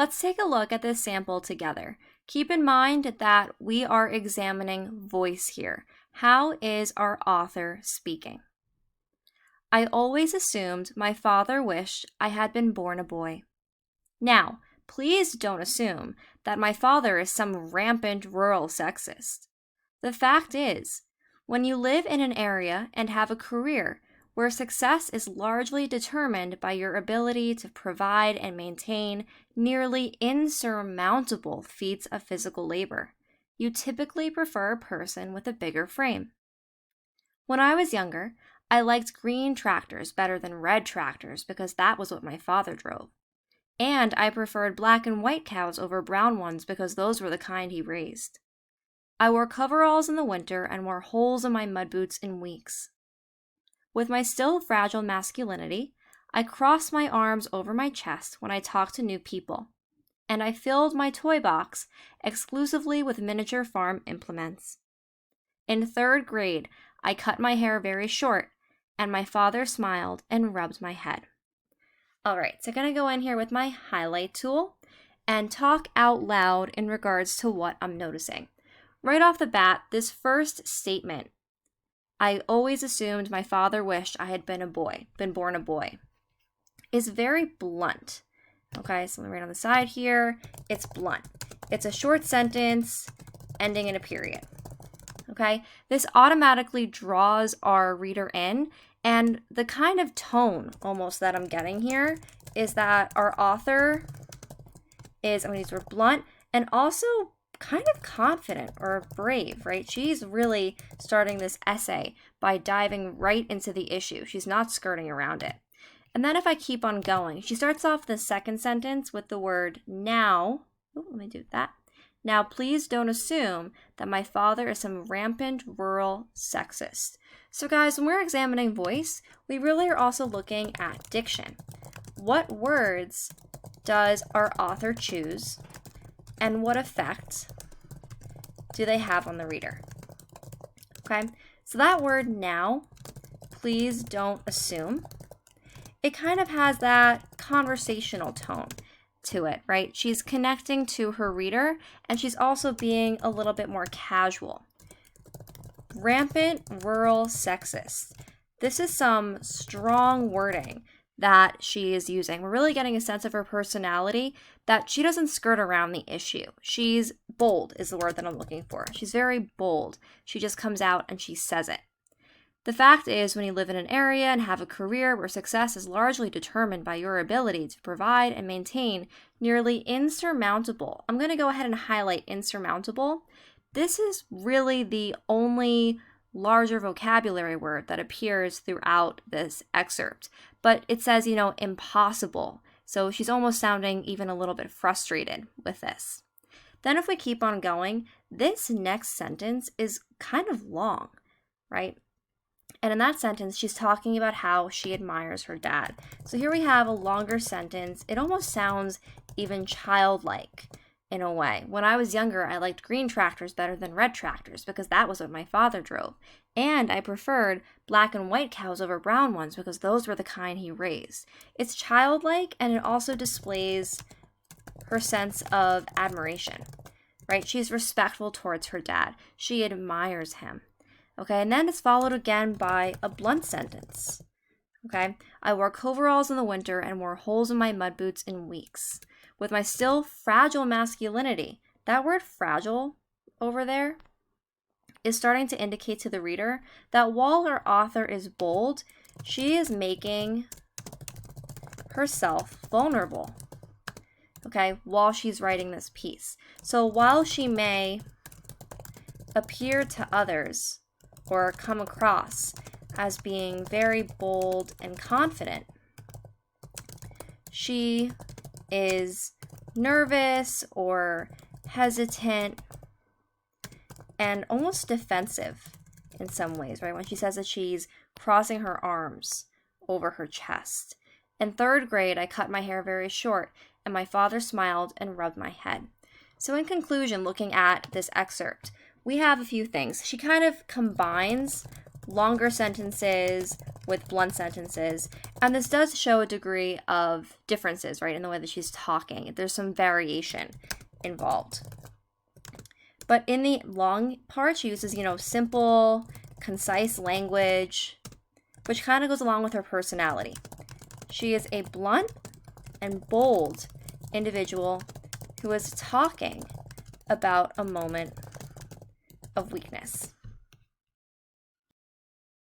Let's take a look at this sample together. Keep in mind that we are examining voice here. How is our author speaking? I always assumed my father wished I had been born a boy. Now, please don't assume that my father is some rampant rural sexist. The fact is, when you live in an area and have a career where success is largely determined by your ability to provide and maintain nearly insurmountable feats of physical labor, you typically prefer a person with a bigger frame. When I was younger, I liked green tractors better than red tractors because that was what my father drove. And I preferred black and white cows over brown ones because those were the kind he raised. I wore coveralls in the winter and wore holes in my mud boots in weeks. With my still fragile masculinity, I crossed my arms over my chest when I talked to new people, and I filled my toy box exclusively with miniature farm implements. In 3rd grade, I cut my hair very short, and my father smiled and rubbed my head. All right, so I'm going to go in here with my highlight tool and talk out loud in regards to what I'm noticing. Right off the bat, this first statement, I always assumed my father wished I had been born a boy, is very blunt. Okay, so let me write on the side here. It's blunt. It's a short sentence ending in a period. Okay, this automatically draws our reader in, and the kind of tone almost that I'm getting here is that our author is, I'm going to use the word blunt, and also kind of confident or brave, right? She's really starting this essay by diving right into the issue. She's not skirting around it. And then if I keep on going, she starts off the second sentence with the word now. Oh, let me do that. Now, please don't assume that my father is some rampant rural sexist. So guys, when we're examining voice, we really are also looking at diction. What words does our author choose, and what effect do they have on the reader? Okay, so that word now, please don't assume, it kind of has that conversational tone to it, right? She's connecting to her reader, and she's also being a little bit more casual. Rampant rural sexist. This is some strong wording that she is using. We're really getting a sense of her personality, that she doesn't skirt around the issue. She's bold is the word that I'm looking for. She's very bold. She just comes out and she says it. The fact is, when you live in an area and have a career where success is largely determined by your ability to provide and maintain nearly insurmountable, I'm going to go ahead and highlight insurmountable. This is really the only larger vocabulary word that appears throughout this excerpt, but it says, impossible. So she's almost sounding even a little bit frustrated with this. Then if we keep on going, this next sentence is kind of long, right? And in that sentence, she's talking about how she admires her dad. So here we have a longer sentence. It almost sounds even childlike in a way. When I was younger, I liked green tractors better than red tractors because that was what my father drove. And I preferred black and white cows over brown ones because those were the kind he raised. It's childlike, and it also displays her sense of admiration, right? She's respectful towards her dad. She admires him. Okay, and then it's followed again by a blunt sentence. Okay, I wore coveralls in the winter and wore holes in my mud boots in weeks. With my still fragile masculinity, that word fragile over there is starting to indicate to the reader that while our author is bold, she is making herself vulnerable, okay, while she's writing this piece. So while she may appear to others or come across as being very bold and confident, she is nervous or hesitant and almost defensive in some ways, right? When she says that she's crossing her arms over her chest. In 3rd grade, I cut my hair very short, and my father smiled and rubbed my head. So in conclusion, looking at this excerpt, we have a few things. She kind of combines longer sentences with blunt sentences. And this does show a degree of differences, right, in the way that she's talking. There's some variation involved. But in the long part, she uses, simple, concise language, which kind of goes along with her personality. She is a blunt and bold individual who is talking about a moment of weakness.